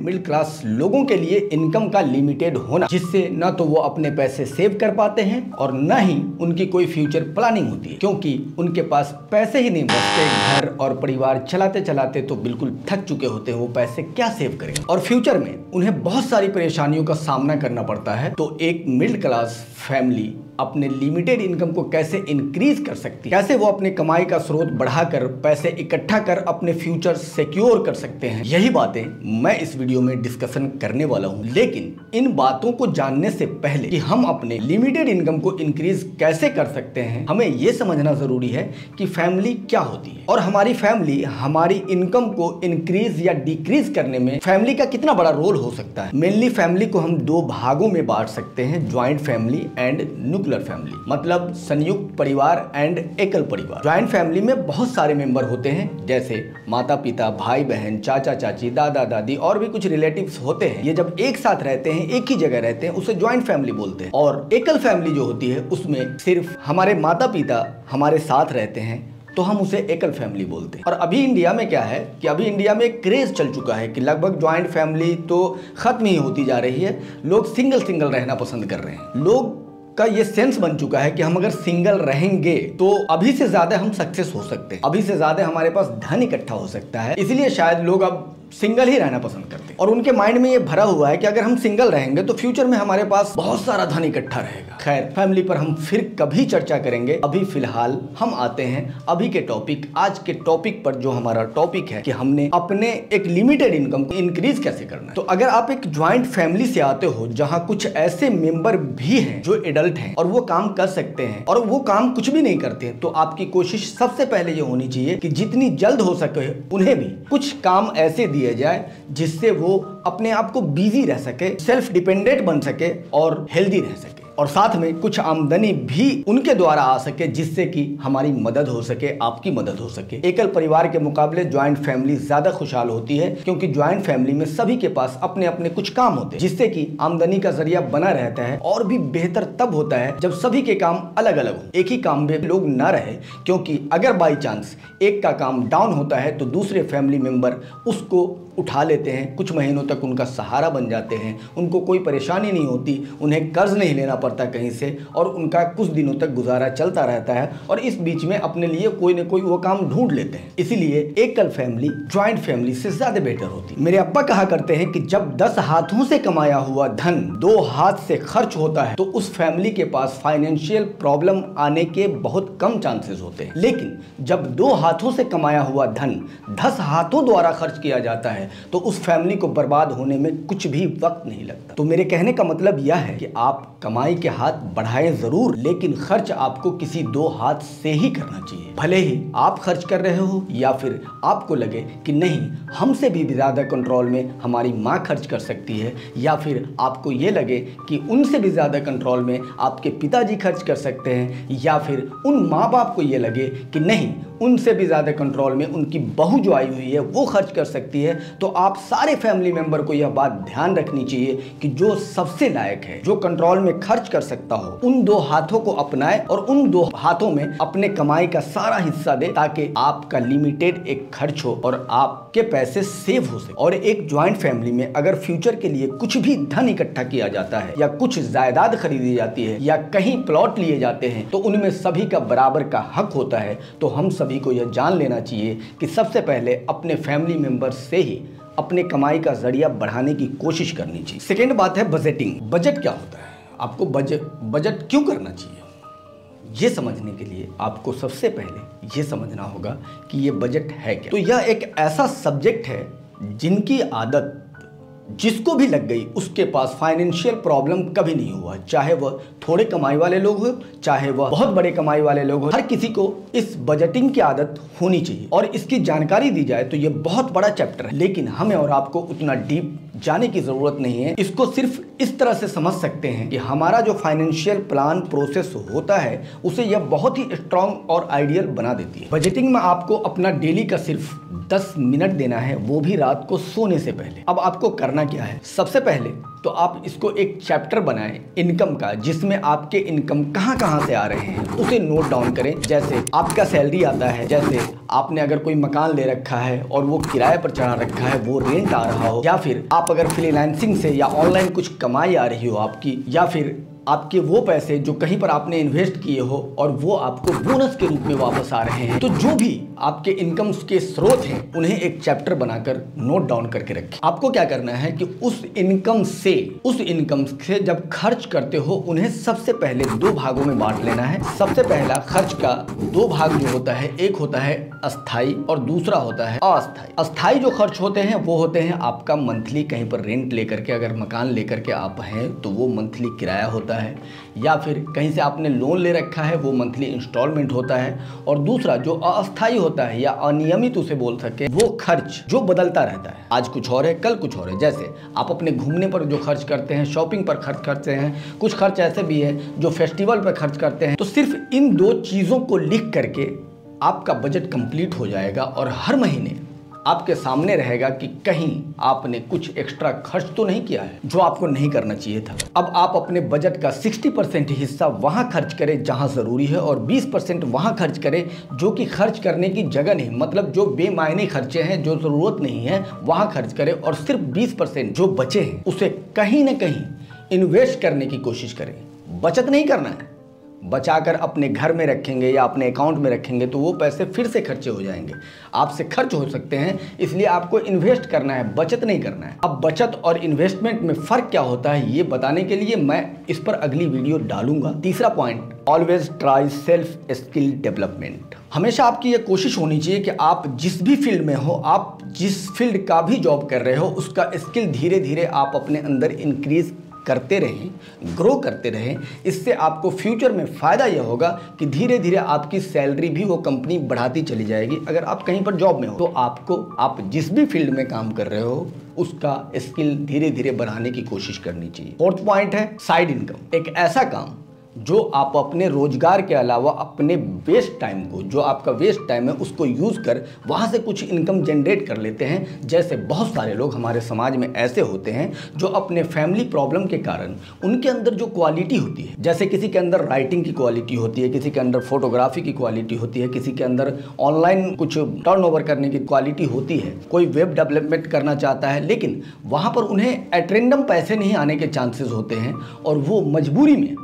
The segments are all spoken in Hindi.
मिडिल क्लास लोगों के लिए इनकम का लिमिटेड होना, जिससे न तो वो अपने पैसे सेव कर पाते हैं और न ही उनकी कोई फ्यूचर प्लानिंग होती है, क्योंकि उनके पास पैसे ही नहीं बचते। घर और परिवार चलाते चलाते तो बिल्कुल थक चुके होते हैं, वो पैसे क्या सेव करें और फ्यूचर में उन्हें बहुत सारी परेशानियों का सामना करना पड़ता है। तो एक मिडिल क्लास फैमिली अपने लिमिटेड इनकम को कैसे इंक्रीज कर सकती है, कैसे वो अपने कमाई का स्रोत बढ़ाकर पैसे इकट्ठा कर अपने फ्यूचर सिक्योर कर सकते हैं, यही बातें मैं इस वीडियो में डिस्कशन करने वाला हूं। लेकिन इन बातों को जानने से पहले कि हम अपने लिमिटेड इनकम को इंक्रीज कैसे कर सकते हैं, हमें यह समझना जरूरी है कि फैमिली क्या होती है और हमारी फैमिली हमारी इनकम को इंक्रीज या डिक्रीज करने में फैमिली का कितना बड़ा रोल हो सकता है। मेनली फैमिली को हम दो भागों में बांट सकते हैं, joint family and nuclear family, मतलब संयुक्त परिवार एंड एकल परिवार। ज्वाइंट फैमिली में बहुत सारे मेंबर होते हैं, जैसे माता पिता, भाई बहन, चाचा चाची, दादा दादी और भी कुछ रिलेटिव्स होते हैं। ये जब एक साथ रहते हैं, एक ही जगह रहते हैं, उसे ज्वाइंट फैमिली बोलते हैं। और एकल फैमिली जो होती है उसमें सिर्फ हमारे माता पिता हमारे साथ रहते हैं, तो हम उसे एकल फैमिली बोलते हैं। और अभी इंडिया में क्या है कि अभी इंडिया में एक क्रेज चल चुका है कि लगभग ज्वाइंट फैमिली तो खत्म ही होती जा रही है, लोग सिंगल सिंगल रहना पसंद कर रहे हैं। लोग का ये सेंस बन चुका है कि हम अगर सिंगल रहेंगे तो अभी से ज्यादा हम सक्सेस हो सकते हैं, अभी से ज्यादा हमारे पास धन इकट्ठा हो सकता है, इसलिए शायद लोग अब सिंगल ही रहना पसंद करते हैं। और उनके माइंड में ये भरा हुआ है कि अगर हम सिंगल रहेंगे तो फ्यूचर में हमारे पास बहुत सारा धन इकट्ठा रहेगा। खैर, फैमिली पर हम फिर कभी चर्चा करेंगे, अभी फिलहाल हम आते हैं अभी के टॉपिक, आज के टॉपिक पर। जो हमारा टॉपिक है कि हमने अपने एक लिमिटेड इनकम को इंक्रीज कैसे करना है। तो अगर आप एक ज्वाइंट फैमिली से आते हो जहां कुछ ऐसे मेंबर भी हैं जो एडल्ट हैं और वो काम कर सकते हैं और वो काम कुछ भी नहीं करते, तो आपकी कोशिश सबसे पहले ये होनी चाहिए कि जितनी जल्द हो सके उन्हें भी कुछ काम ऐसे दिए जाए जिससे वो अपने आप को बिजी रह सके, सेल्फ डिपेंडेंट बन सके और हेल्दी रह सके, और साथ में कुछ आमदनी भी उनके द्वारा आ सके जिससे कि हमारी मदद हो सके, आपकी मदद हो सके। एकल परिवार के मुकाबले ज्वाइंट फैमिली ज्यादा खुशहाल होती है, क्योंकि ज्वाइंट फैमिली में सभी के पास अपने अपने कुछ काम होते हैं जिससे कि आमदनी का जरिया बना रहता है। और भी बेहतर तब होता है जब सभी के काम अलग अलग हो, एक ही काम में लोग ना रहे, क्योंकि अगर बाई चांस एक का काम डाउन होता है तो दूसरे फैमिली मेंबर उसको उठा लेते हैं, कुछ महीनों तक उनका सहारा बन जाते हैं, उनको कोई परेशानी नहीं होती, उन्हें कर्ज नहीं लेना पड़ता कहीं से, और उनका कुछ दिनों तक गुजारा चलता रहता है और इस बीच में अपने लिए कोई न कोई वो काम ढूंढ लेते हैं। इसीलिए एकल फैमिली ज्वाइंट फैमिली से ज्यादा बेटर होती है। मेरे अब्बा कहा करते हैं कि जब 10 हाथों से कमाया हुआ धन 2 हाथ से खर्च होता है तो उस फैमिली के पास फाइनेंशियल प्रॉब्लम आने के बहुत कम चांसेस होते हैं। लेकिन जब 2 हाथों से कमाया हुआ धन 10 हाथों द्वारा खर्च किया जाता है तो उस फैमिली को बर्बाद होने में कुछ भी वक्त नहीं लगता। तो मेरे कहने का मतलब यह है कि आप कमाई के हाथ बढ़ाएं जरूर, लेकिन खर्च आपको किसी 2 हाथ से ही करना चाहिए। भले ही आप खर्च कर रहे हो या फिर आपको लगे कि नहीं हमसे भी ज्यादा कंट्रोल में हमारी माँ खर्च कर सकती है, या फिर आपको ये लगे कि उनसे भी ज्यादा कंट्रोल में आपके पिताजी खर्च कर सकते हैं, या फिर उन माँ बाप को ये लगे कि नहीं उनसे भी ज्यादा कंट्रोल में उनकी बहू जो आई हुई है वो खर्च कर सकती है, तो आप सारे फैमिली मेंबर को यह बात ध्यान रखनी चाहिए कि जो सबसे लायक है, जो कंट्रोल में खर्च कर सकता हो, उन 2 हाथों को अपनाए और उन 2 हाथों में अपने कमाई का सारा हिस्सा दे, ताकि आपका लिमिटेड एक खर्च हो और आपके पैसे सेव हो सके। और एक ज्वाइंट फैमिली में अगर फ्यूचर के लिए कुछ भी धन इकट्ठा किया जाता है या कुछ जायदाद खरीदी जाती है या कहीं प्लॉट लिए जाते हैं तो उनमें सभी का बराबर का हक होता है। तो हम सभी को यह जान लेना चाहिए कि सबसे पहले अपने फैमिली मेंबर से ही अपने कमाई का जरिया बढ़ाने की कोशिश करनी चाहिए। सेकेंड बात है बजटिंग। बजट क्या होता है, आपको बजट क्यों करना चाहिए, ये समझने के लिए आपको सबसे पहले ये समझना होगा कि ये बजट है क्या। तो यह एक ऐसा सब्जेक्ट है जिनकी आदत जिसको भी लग गई उसके पास फाइनेंशियल प्रॉब्लम कभी नहीं हुआ, चाहे वह थोड़े कमाई वाले लोग हो चाहे वह बहुत बड़े कमाई वाले लोग हो, हर किसी को इस बजटिंग की आदत होनी चाहिए। और इसकी जानकारी दी जाए तो ये बहुत बड़ा चैप्टर है, लेकिन हमें और आपको उतना डीप जाने की जरूरत नहीं है। इसको सिर्फ इस तरह से समझ सकते हैं कि हमारा जो फाइनेंशियल प्लान प्रोसेस होता है उसे यह बहुत ही स्ट्रॉन्ग और आइडियल बना देती है। बजटिंग में आपको अपना डेली का सिर्फ 10 मिनट देना है, वो भी रात को सोने से पहले। अब आपको करना क्या है, सबसे पहले तो आप इसको एक चैप्टर बनाएं इनकम का, जिसमें आपके इनकम कहाँ कहाँ से आ रहे हैं उसे नोट डाउन करें। जैसे आपका सैलरी आता है, जैसे आपने अगर कोई मकान ले रखा है और वो किराए पर चढ़ा रखा है, वो रेंट आ रहा हो, या फिर आप अगर फ्रीलांसिंग से या ऑनलाइन कुछ कमाई आ रही हो आपकी, या फिर आपके वो पैसे जो कहीं पर आपने इन्वेस्ट किए हो और वो आपको बोनस के रूप में वापस आ रहे हैं, तो जो भी आपके इनकम्स के स्रोत हैं उन्हें एक चैप्टर बनाकर नोट डाउन करके रखें। आपको क्या करना है कि उस इनकम से जब खर्च करते हो उन्हें सबसे पहले 2 भागों में बांट लेना है। सबसे पहला खर्च का 2 भाग जो होता है, एक होता है अस्थाई और दूसरा होता है अस्थाई। अस्थाई जो खर्च होते हैं वो होते हैं आपका मंथली कहीं पर रेंट लेकर के, अगर मकान लेकर के आप हैं तो वो मंथली किराया होता है, या फिर कहीं से आपने लोन ले रखा है वो मंथली इंस्टॉलमेंट होता है। और दूसरा जो अस्थाई होता है या अनियमित उसे बोल सके, वो खर्च जो बदलता रहता है, आज कुछ और है कल कुछ और है। जैसे आप अपने घूमने पर जो खर्च करते हैं, शॉपिंग पर खर्च करते हैं, कुछ खर्च ऐसे भी है जो फेस्टिवल पर खर्च करते हैं। तो सिर्फ इन 2 चीज़ों को लिख करके आपका बजट कंप्लीट हो जाएगा और हर महीने आपके सामने रहेगा कि कहीं आपने कुछ एक्स्ट्रा खर्च तो नहीं किया है जो आपको नहीं करना चाहिए था। अब आप अपने बजट का 60% हिस्सा वहां खर्च करें जहां जरूरी है और 20% वहां खर्च करें जो कि खर्च करने की जगह नहीं, मतलब जो बेमायने खर्चे हैं, जो जरूरत नहीं है वहां खर्च करें। और सिर्फ 20% जो बचे हैं उसे कहीं ना कहीं इन्वेस्ट करने की कोशिश करें। बचत नहीं करना है, बचाकर अपने घर में रखेंगे या अपने अकाउंट में रखेंगे तो वो पैसे फिर से खर्चे हो जाएंगे, आपसे खर्च हो सकते हैं। इसलिए आपको इन्वेस्ट करना है, बचत नहीं करना है। अब बचत और इन्वेस्टमेंट में फ़र्क क्या होता है ये बताने के लिए मैं इस पर अगली वीडियो डालूंगा। तीसरा point, always try self skill development. हमेशा आपकी ये कोशिश होनी चाहिए कि आप जिस भी फील्ड में हो, आप जिस फील्ड का भी जॉब कर रहे हो, उसका स्किल धीरे धीरे आप अपने अंदर इंक्रीज करते रहें, ग्रो करते रहें। इससे आपको फ्यूचर में फ़ायदा यह होगा कि धीरे धीरे आपकी सैलरी भी वो कंपनी बढ़ाती चली जाएगी। अगर आप कहीं पर जॉब में हो तो आपको, आप जिस भी फील्ड में काम कर रहे हो, उसका स्किल धीरे धीरे बढ़ाने की कोशिश करनी चाहिए। 4th पॉइंट है साइड इनकम। एक ऐसा काम जो आप अपने रोजगार के अलावा अपने वेस्ट टाइम को, जो आपका वेस्ट टाइम है, उसको यूज़ कर वहाँ से कुछ इनकम जनरेट कर लेते हैं। जैसे बहुत सारे लोग हमारे समाज में ऐसे होते हैं जो अपने फैमिली प्रॉब्लम के कारण उनके अंदर जो क्वालिटी होती है, जैसे किसी के अंदर राइटिंग की क्वालिटी होती है, किसी के अंदर फोटोग्राफी की क्वालिटी होती है, किसी के अंदर ऑनलाइन कुछ टर्नओवर करने की क्वालिटी होती है, कोई वेब डेवलपमेंट करना चाहता है, लेकिन वहाँ पर उन्हें एट रैंडम पैसे नहीं आने के चांसेस होते हैं और वो मजबूरी में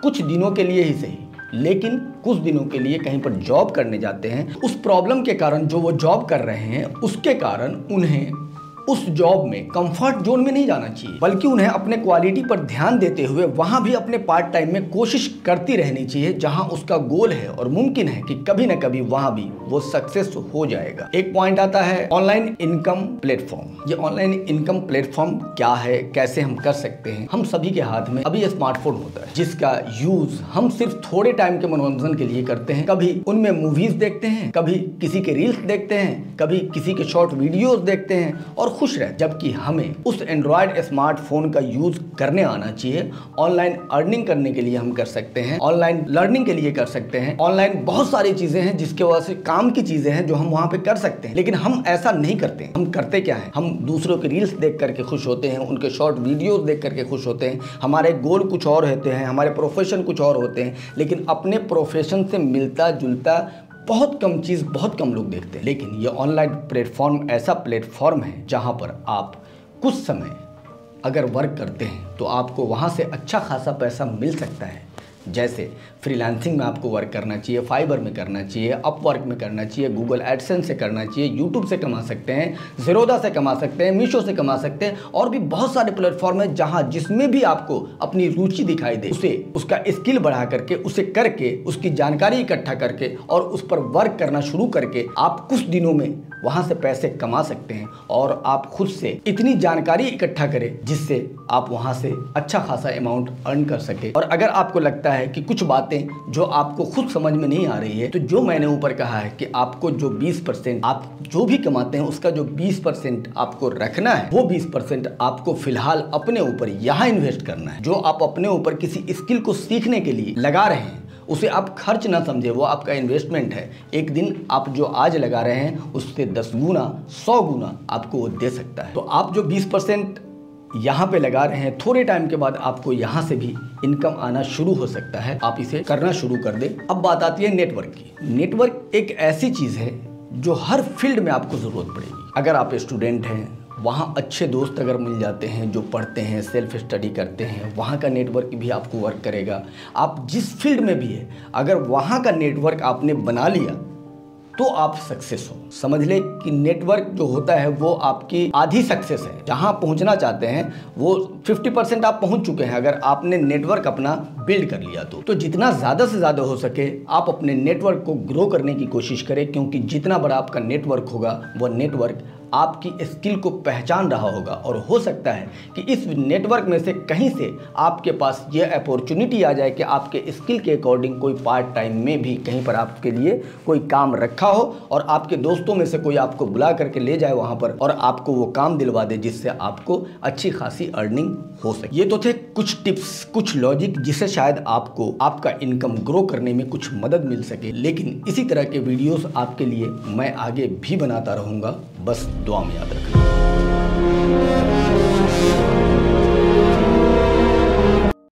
कुछ दिनों के लिए ही सही, लेकिन कुछ दिनों के लिए कहीं पर जॉब करने जाते हैं। उस प्रॉब्लम के कारण जो वो जॉब कर रहे हैं उसके कारण उन्हें उस जॉब में कंफर्ट जोन में नहीं जाना चाहिए, बल्कि उन्हें अपने क्वालिटी पर ध्यान देते हुए वहां भी अपने पार्ट टाइम में कोशिश करती रहनी चाहिए जहां उसका गोल है और मुमकिन है कि कभी ना कभी वहां भी वो सक्सेस हो जाएगा। एक पॉइंट आता है ऑनलाइन इनकम प्लेटफॉर्म। ये ऑनलाइन इनकम प्लेटफॉर्म क्या है, कैसे हम कर सकते हैं? हम सभी के हाथ में अभी स्मार्टफोन होता है जिसका यूज हम सिर्फ थोड़े टाइम के मनोरंजन के लिए करते हैं। कभी उनमें मूवीज देखते हैं, कभी किसी के रील्स देखते हैं, कभी किसी के शॉर्ट वीडियोस देखते हैं और खुश रहे। जबकि हमें उस एंड्रॉयड स्मार्टफोन का यूज करने आना चाहिए। ऑनलाइन अर्निंग करने के लिए हम कर सकते हैं, ऑनलाइन लर्निंग के लिए कर सकते हैं, ऑनलाइन बहुत सारी चीजें हैं जिसके वजह से काम की चीजें हैं जो हम वहां पे कर सकते हैं। लेकिन हम ऐसा नहीं करते। हम करते क्या है, हम दूसरों के रील्स देख करके खुश होते हैं, उनके शॉर्ट वीडियोस देख करके खुश होते हैं। हमारे गोल कुछ और होते हैं, हमारे प्रोफेशन कुछ और होते हैं, लेकिन अपने प्रोफेशन से मिलता जुलता बहुत कम चीज़ बहुत कम लोग देखते हैं। लेकिन ये ऑनलाइन प्लेटफॉर्म ऐसा प्लेटफॉर्म है जहां पर आप कुछ समय अगर वर्क करते हैं तो आपको वहां से अच्छा खासा पैसा मिल सकता है। जैसे फ्रीलांसिंग में आपको वर्क करना चाहिए, फाइबर में करना चाहिए, अपवर्क में करना चाहिए, गूगल एडसेंस से करना चाहिए, यूट्यूब से कमा सकते हैं, ज़ेरोदा से कमा सकते हैं, मीशो से कमा सकते हैं, और भी बहुत सारे प्लेटफॉर्म है जहां जिसमें भी आपको अपनी रुचि दिखाई दे उसे उसका स्किल बढ़ा करके, उसे करके, उसकी जानकारी इकट्ठा करके और उस पर वर्क करना शुरू करके आप कुछ दिनों में वहां से पैसे कमा सकते हैं। और आप खुद से इतनी जानकारी इकट्ठा करें जिससे आप वहां से अच्छा खासा अमाउंट अर्न कर सके। और अगर आपको लगता है कि कुछ बातें जो आपको खुद समझ में नहीं आ रही है, तो जो मैंने ऊपर कहा है कि आपको जो 20% आप जो भी कमाते हैं उसका जो 20% आपको रखना है, वो 20% आपको फिलहाल अपने ऊपर यहाँ इन्वेस्ट करना है। जो आप अपने ऊपर किसी स्किल को सीखने के लिए लगा रहे हैं उसे आप खर्च ना समझे, वो आपका इन्वेस्टमेंट है। एक दिन आप जो आज लगा रहे हैं उससे 10 गुना 100 गुना आपको वो दे सकता है। तो आप जो 20% यहाँ पे लगा रहे हैं, थोड़े टाइम के बाद आपको यहाँ से भी इनकम आना शुरू हो सकता है। आप इसे करना शुरू कर दें। अब बात आती है नेटवर्क की। नेटवर्क एक ऐसी चीज़ है जो हर फील्ड में आपको ज़रूरत पड़ेगी। अगर आप स्टूडेंट हैं, वहाँ अच्छे दोस्त अगर मिल जाते हैं जो पढ़ते हैं, सेल्फ स्टडी करते हैं, वहाँ का नेटवर्क भी आपको वर्क करेगा। आप जिस फील्ड में भी है, अगर वहाँ का नेटवर्क आपने बना लिया तो आप सक्सेस हो। समझ ले कि नेटवर्क जो होता है वो आपकी आधी सक्सेस है। जहां पहुंचना चाहते हैं वो 50% आप पहुंच चुके हैं अगर आपने नेटवर्क अपना बिल्ड कर लिया तो जितना ज़्यादा से ज़्यादा हो सके आप अपने नेटवर्क को ग्रो करने की कोशिश करें, क्योंकि जितना बड़ा आपका नेटवर्क होगा वह नेटवर्क आपकी स्किल को पहचान रहा होगा और हो सकता है कि इस नेटवर्क में से कहीं से आपके पास ये अपॉर्चुनिटी आ जाए कि आपके स्किल के अकॉर्डिंग कोई पार्ट टाइम में भी कहीं पर आपके लिए कोई काम रखा हो और आपके दोस्तों में से कोई आपको बुला करके ले जाए वहाँ पर और आपको वो काम दिलवा दे जिससे आपको अच्छी खासी अर्निंग हो सके। ये तो थे कुछ टिप्स, कुछ लॉजिक जिससे शायद आपको आपका इनकम ग्रो करने में कुछ मदद मिल सके। लेकिन इसी तरह के वीडियोस आपके लिए मैं आगे भी बनाता रहूँगा, बस दुआ में याद रखना।